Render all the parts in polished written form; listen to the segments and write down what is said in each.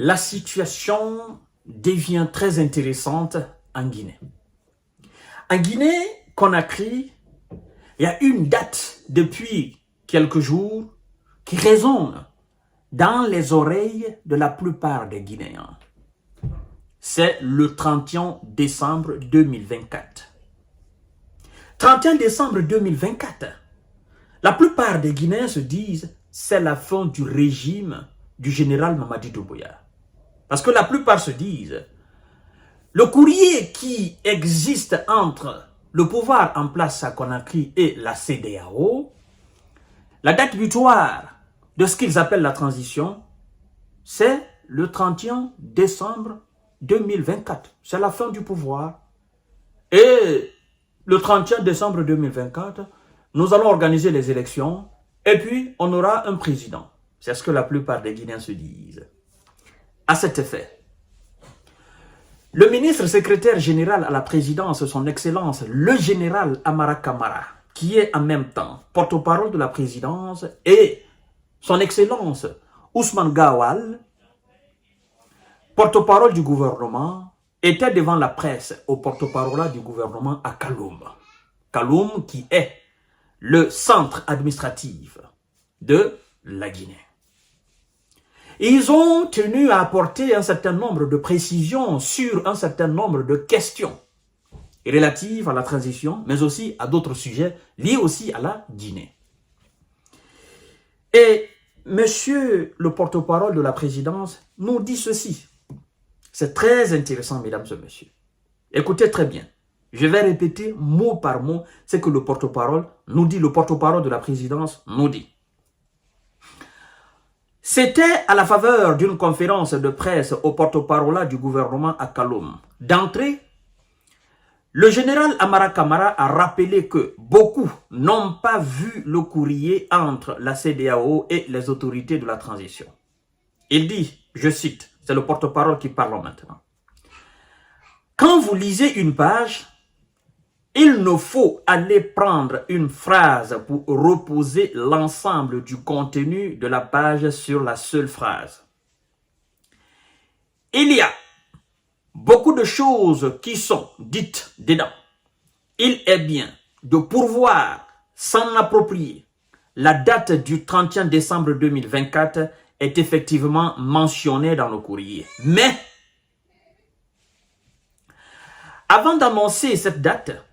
La situation devient très intéressante en Guinée. En Guinée-Conakry, il y a une date depuis quelques jours qui résonne dans les oreilles de la plupart des Guinéens. C'est le 31 décembre 2024. 31 décembre 2024, la plupart des Guinéens se disent c'est la fin du régime du général Mamadi Doumbouya. Parce que la plupart se disent le courrier qui existe entre le pouvoir en place à Conakry et la CEDEAO, la date butoir de ce qu'ils appellent la transition, c'est le 31 décembre 2024. C'est la fin du pouvoir. Et le 31 décembre 2024, nous allons organiser les élections et puis on aura un président. C'est ce que la plupart des Guinéens se disent. À cet effet, le ministre secrétaire général à la présidence, son excellence, le général Amara Kamara, qui est en même temps porte-parole de la présidence, et son excellence Ousmane Gawal, porte-parole du gouvernement, était devant la presse au porte-parole du gouvernement à Kaloum. Kaloum qui est le centre administratif de la Guinée. Ils ont tenu à apporter un certain nombre de précisions sur un certain nombre de questions relatives à la transition, mais aussi à d'autres sujets liés aussi à la Guinée. Et monsieur le porte-parole de la présidence nous dit ceci. C'est très intéressant, mesdames et messieurs. Écoutez très bien. Je vais répéter mot par mot ce que le porte-parole nous dit, le porte-parole de la présidence nous dit. C'était à la faveur d'une conférence de presse au porte-parole du gouvernement à Kaloum. D'entrée, le général Amara Kamara a rappelé que beaucoup n'ont pas vu le courrier entre la CEDEAO et les autorités de la transition. Il dit, je cite, c'est le porte-parole qui parle maintenant. Quand vous lisez une page, il ne faut aller prendre une phrase pour reposer l'ensemble du contenu de la page sur la seule phrase. Il y a beaucoup de choses qui sont dites dedans. Il est bien de pouvoir s'en approprier. La date du 31 décembre 2024 est effectivement mentionnée dans le courrier. Mais, avant d'annoncer cette date,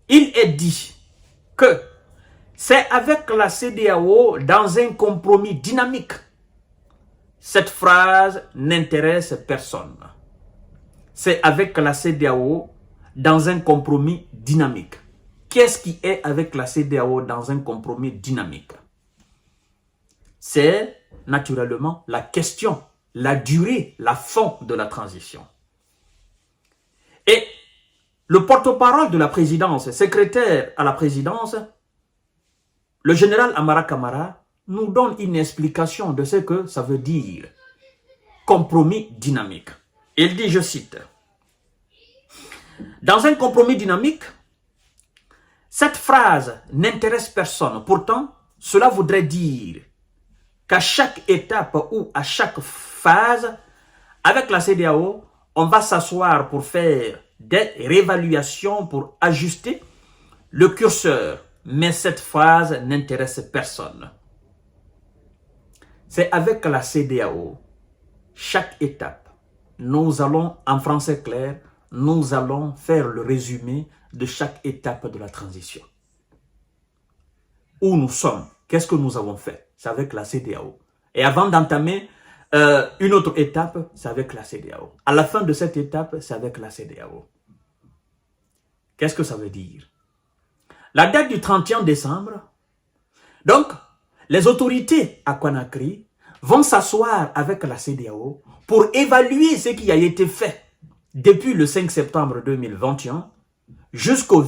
il est dit que c'est avec la CEDEAO dans un compromis dynamique. Cette phrase n'intéresse personne. C'est avec la CEDEAO dans un compromis dynamique. Qu'est-ce qui est avec la CEDEAO dans un compromis dynamique? C'est naturellement la question, la durée, la fin de la transition. Et le porte-parole de la présidence, secrétaire à la présidence, le général Amara Kamara, nous donne une explication de ce que ça veut dire. Compromis dynamique. Il dit, je cite, dans un compromis dynamique, cette phrase n'intéresse personne. Pourtant, cela voudrait dire qu'à chaque étape ou à chaque phase, avec la CEDEAO, on va s'asseoir pour faire des réévaluations pour ajuster le curseur. Mais cette phrase n'intéresse personne. C'est avec la CEDEAO, chaque étape, nous allons, en français clair, nous allons faire le résumé de chaque étape de la transition. Où nous sommes, qu'est-ce que nous avons fait? C'est avec la CEDEAO. Et avant d'entamer une autre étape, c'est avec la CEDEAO. À la fin de cette étape, c'est avec la CEDEAO. Qu'est-ce que ça veut dire? La date du 31 décembre, donc, les autorités à Conakry vont s'asseoir avec la CEDEAO pour évaluer ce qui a été fait depuis le 5 septembre 2021 jusqu'au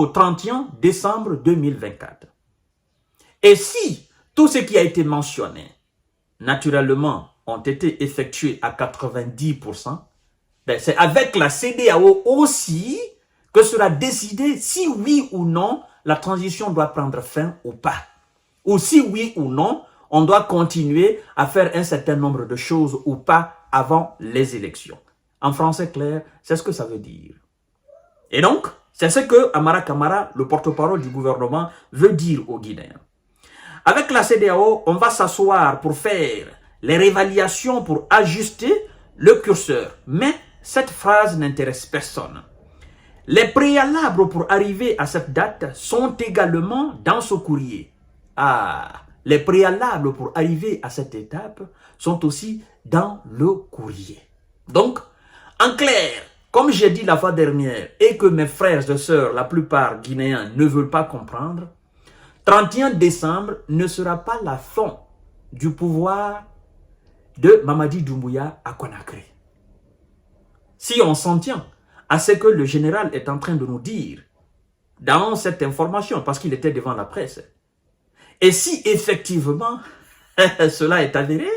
31 décembre 2024. Et si tout ce qui a été mentionné, naturellement, ont été effectués à 90%, ben c'est avec la CEDEAO aussi que sera décidé si oui ou non la transition doit prendre fin ou pas. Ou si oui ou non, on doit continuer à faire un certain nombre de choses ou pas avant les élections. En français clair, c'est ce que ça veut dire. Et donc, c'est ce que Amara Kamara, le porte-parole du gouvernement, veut dire aux Guinéens. Avec la CEDEAO, on va s'asseoir pour faire les réévaluations, pour ajuster le curseur. Mais cette phrase n'intéresse personne. Les préalables pour arriver à cette date sont également dans ce courrier. Les préalables pour arriver à cette étape sont aussi dans le courrier. Donc, en clair, comme j'ai dit la fois dernière et que mes frères et sœurs, la plupart guinéens, ne veulent pas comprendre, 31 décembre ne sera pas la fin du pouvoir de Mamadi Doumbouya à Conakry. Si on s'en tient à ce que le général est en train de nous dire dans cette information, parce qu'il était devant la presse, et si effectivement cela est avéré,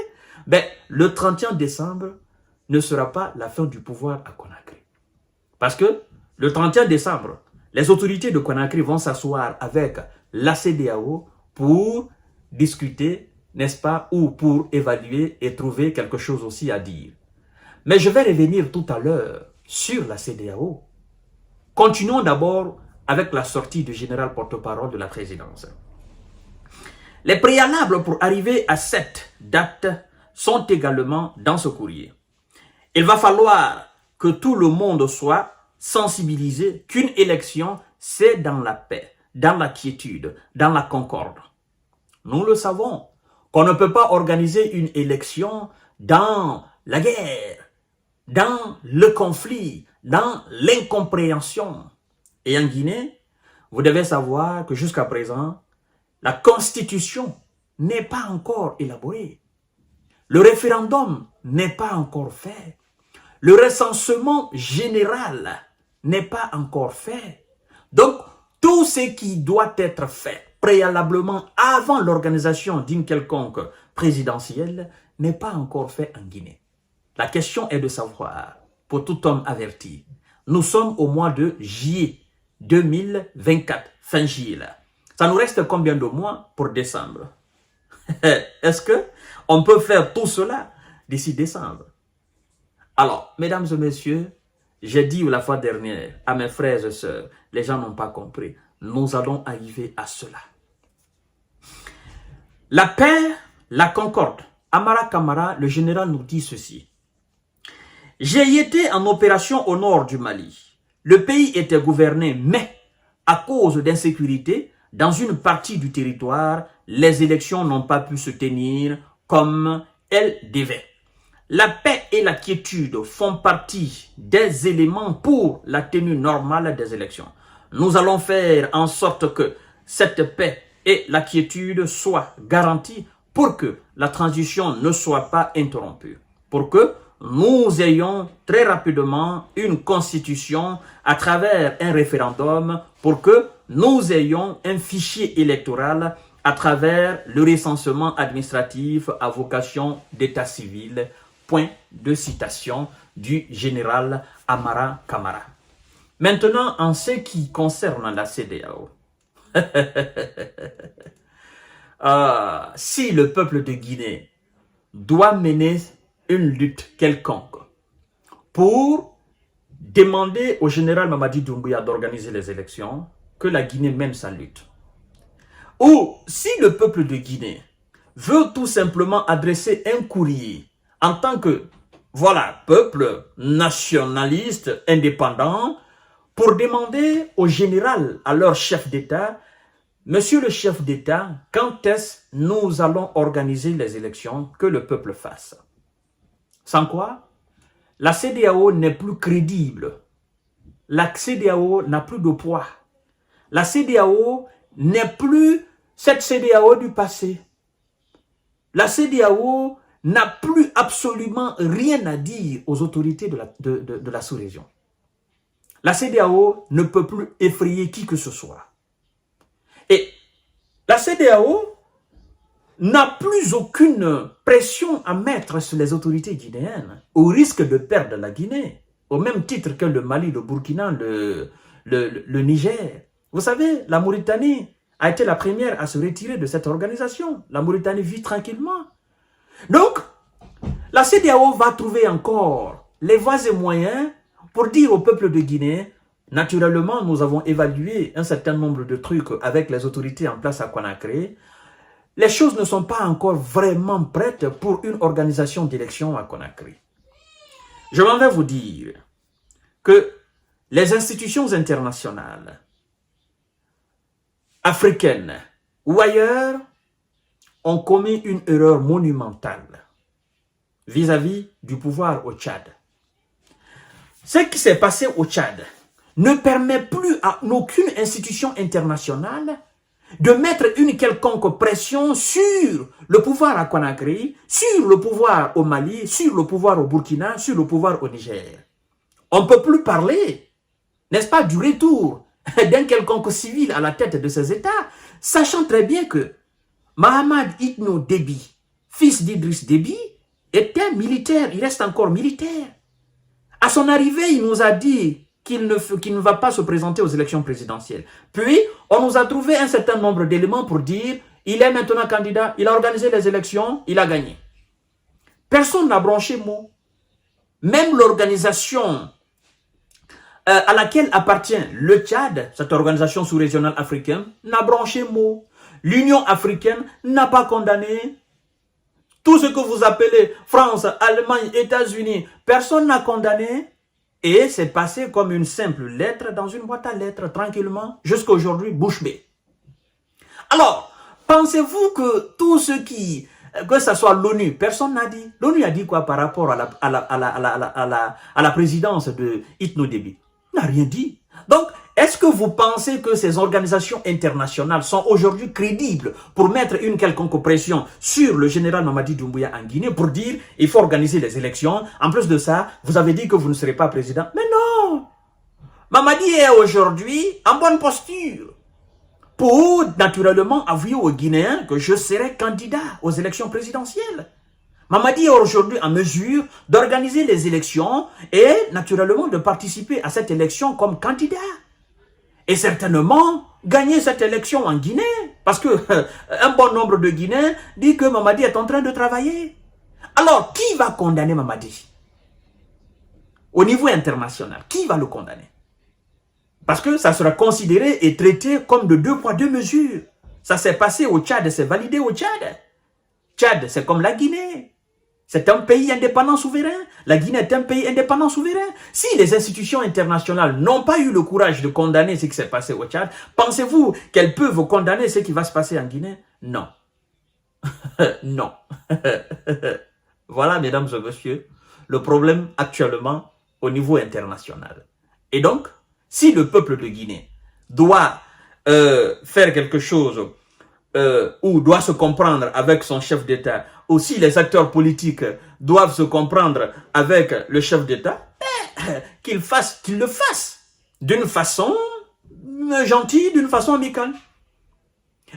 ben, le 31 décembre ne sera pas la fin du pouvoir à Conakry. Parce que le 31 décembre, les autorités de Conakry vont s'asseoir avec la CEDEAO pour discuter, n'est-ce pas, ou pour évaluer et trouver quelque chose aussi à dire. Mais je vais revenir tout à l'heure sur la CEDEAO. Continuons d'abord avec la sortie du général porte-parole de la présidence. Les préalables pour arriver à cette date sont également dans ce courrier. Il va falloir que tout le monde soit sensibilisé qu'une élection, c'est dans la paix, dans la quiétude, dans la concorde. Nous le savons, qu'on ne peut pas organiser une élection dans la guerre, dans le conflit, dans l'incompréhension. Et en Guinée, vous devez savoir que jusqu'à présent, la constitution n'est pas encore élaborée. Le référendum n'est pas encore fait. Le recensement général n'est pas encore fait. Donc, tout ce qui doit être fait préalablement avant l'organisation d'une quelconque présidentielle n'est pas encore fait en Guinée. La question est de savoir, pour tout homme averti, nous sommes au mois de juillet 2024, fin juillet là. Ça nous reste combien de mois pour décembre? Est-ce que on peut faire tout cela d'ici décembre? Alors, mesdames et messieurs, j'ai dit la fois dernière à mes frères et sœurs, les gens n'ont pas compris. Nous allons arriver à cela. La paix, la concorde. Amara Kamara, le général, nous dit ceci. J'ai été en opération au nord du Mali. Le pays était gouverné, mais à cause d'insécurité, dans une partie du territoire, les élections n'ont pas pu se tenir comme elles devaient. La paix et la quiétude font partie des éléments pour la tenue normale des élections. Nous allons faire en sorte que cette paix et la quiétude soient garanties pour que la transition ne soit pas interrompue, pour que nous ayons très rapidement une constitution à travers un référendum, pour que nous ayons un fichier électoral à travers le recensement administratif à vocation d'état civil. Point de citation du général Amara Kamara. Maintenant, en ce qui concerne la CEDEAO, si le peuple de Guinée doit mener une lutte quelconque pour demander au général Mamadi Doumbouya d'organiser les élections, que la Guinée mène sa lutte. Ou si le peuple de Guinée veut tout simplement adresser un courrier en tant que, voilà, peuple nationaliste, indépendant, pour demander au général, à leur chef d'État, monsieur le chef d'État, quand est-ce nous allons organiser les élections que le peuple fasse? Sans quoi, la CEDEAO n'est plus crédible. La CEDEAO n'a plus de poids. La CEDEAO n'est plus cette CEDEAO du passé. La CEDEAO n'a plus absolument rien à dire aux autorités de la sous-région. La CEDEAO ne peut plus effrayer qui que ce soit. Et la CEDEAO n'a plus aucune pression à mettre sur les autorités guinéennes, au risque de perdre la Guinée, au même titre que le Mali, le Burkina, le Niger. Vous savez, la Mauritanie a été la première à se retirer de cette organisation. La Mauritanie vit tranquillement. Donc, la CEDEAO va trouver encore les voies et moyens pour dire au peuple de Guinée, naturellement, nous avons évalué un certain nombre de trucs avec les autorités en place à Conakry. Les choses ne sont pas encore vraiment prêtes pour une organisation d'élection à Conakry. Je m'en vais vous dire que les institutions internationales, africaines ou ailleurs, ont commis une erreur monumentale vis-à-vis du pouvoir au Tchad. Ce qui s'est passé au Tchad ne permet plus à aucune institution internationale de mettre une quelconque pression sur le pouvoir à Conakry, sur le pouvoir au Mali, sur le pouvoir au Burkina, sur le pouvoir au Niger. On ne peut plus parler, n'est-ce pas, du retour d'un quelconque civil à la tête de ces États, sachant très bien que Mahamad Itno Déby, fils d'Idriss Déby, était militaire, il reste encore militaire. À son arrivée, il nous a dit qu'il ne va pas se présenter aux élections présidentielles. Puis, on nous a trouvé un certain nombre d'éléments pour dire il est maintenant candidat, il a organisé les élections, il a gagné. Personne n'a branché mot. Même l'organisation à laquelle appartient le Tchad, cette organisation sous-régionale africaine, n'a branché mot. L'Union africaine n'a pas condamné. Tout ce que vous appelez France, Allemagne, États-Unis, personne n'a condamné. Et c'est passé comme une simple lettre dans une boîte à lettres, tranquillement, jusqu'à aujourd'hui, bouche bée. Alors, pensez-vous que tout ce qui, que ce soit l'ONU, personne n'a dit. L'ONU a dit quoi par rapport à la présidence de Itno Déby? Il n'a rien dit. Donc, est-ce que vous pensez que ces organisations internationales sont aujourd'hui crédibles pour mettre une quelconque pression sur le général Mamadi Doumbouya en Guinée pour dire il faut organiser les élections? En plus de ça, vous avez dit que vous ne serez pas président. Mais non! Mamadi est aujourd'hui en bonne posture pour naturellement avouer aux Guinéens que je serai candidat aux élections présidentielles. Mamadi est aujourd'hui en mesure d'organiser les élections et naturellement de participer à cette élection comme candidat. Et certainement gagner cette élection en Guinée. Parce que un bon nombre de Guinéens dit que Mamadi est en train de travailler. Alors, qui va condamner Mamadi? Au niveau international, qui va le condamner? Parce que ça sera considéré et traité comme de 2 poids 2 mesures. Ça s'est passé au Tchad, c'est validé au Tchad. Tchad, c'est comme la Guinée. C'est un pays indépendant souverain. La Guinée est un pays indépendant souverain. Si les institutions internationales n'ont pas eu le courage de condamner ce qui s'est passé au Tchad, pensez-vous qu'elles peuvent condamner ce qui va se passer en Guinée? Non. Non. Voilà, mesdames et messieurs, le problème actuellement au niveau international. Et donc, si le peuple de Guinée doit faire quelque chose ou doit se comprendre avec son chef d'État, ou si les acteurs politiques doivent se comprendre avec le chef d'État, qu'ils le fassent d'une façon gentille, d'une façon amicale.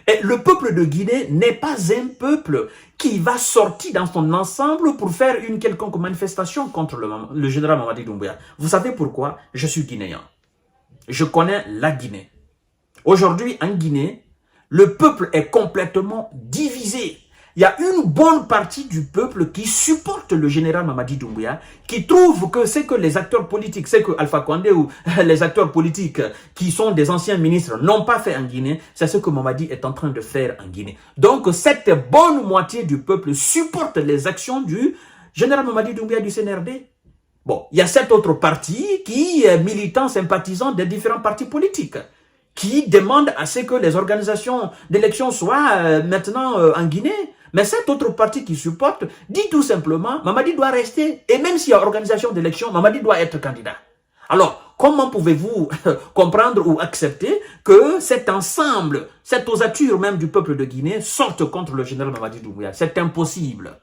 Et le peuple de Guinée n'est pas un peuple qui va sortir dans son ensemble pour faire une quelconque manifestation contre le général Mamadi Doumbouya. Vous savez pourquoi? Je suis guinéen. Je connais la Guinée. Aujourd'hui, en Guinée, le peuple est complètement divisé. Il y a une bonne partie du peuple qui supporte le général Mamadi Doumbouya, qui trouve que c'est que les acteurs politiques, c'est que Alpha Condé ou les acteurs politiques qui sont des anciens ministres n'ont pas fait en Guinée, c'est ce que Mamadi est en train de faire en Guinée. Donc cette bonne moitié du peuple supporte les actions du général Mamadi Doumbouya du CNRD. Bon, il y a cette autre partie qui est militant, sympathisant des différents partis politiques, qui demande à ce que les organisations d'élection soient maintenant en Guinée. Mais cette autre partie qui supporte dit tout simplement, Mamadi doit rester. Et même s'il y a organisation d'élection, Mamadi doit être candidat. Alors, comment pouvez-vous comprendre ou accepter que cet ensemble, cette ossature même du peuple de Guinée sorte contre le général Mamadi Doumbouya? C'est impossible.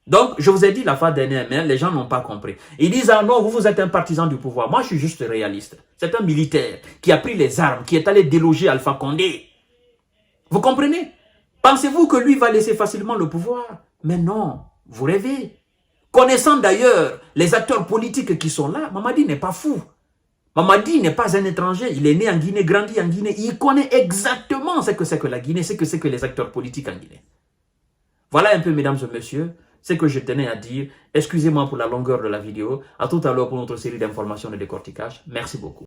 Donc, je vous ai dit la fois dernière, mais les gens n'ont pas compris. Ils disent, ah non, vous êtes un partisan du pouvoir. Moi, je suis juste réaliste. C'est un militaire qui a pris les armes, qui est allé déloger Alpha Condé. Vous comprenez? Pensez-vous que lui va laisser facilement le pouvoir? Mais non, vous rêvez. Connaissant d'ailleurs les acteurs politiques qui sont là, Mamadi n'est pas fou. Mamadi n'est pas un étranger, il est né en Guinée, grandi en Guinée, il connaît exactement ce que c'est que la Guinée, ce que c'est que les acteurs politiques en Guinée. Voilà un peu, mesdames et messieurs, ce que je tenais à dire. Excusez-moi pour la longueur de la vidéo. À tout à l'heure pour notre série d'informations de décortiquage. Merci beaucoup.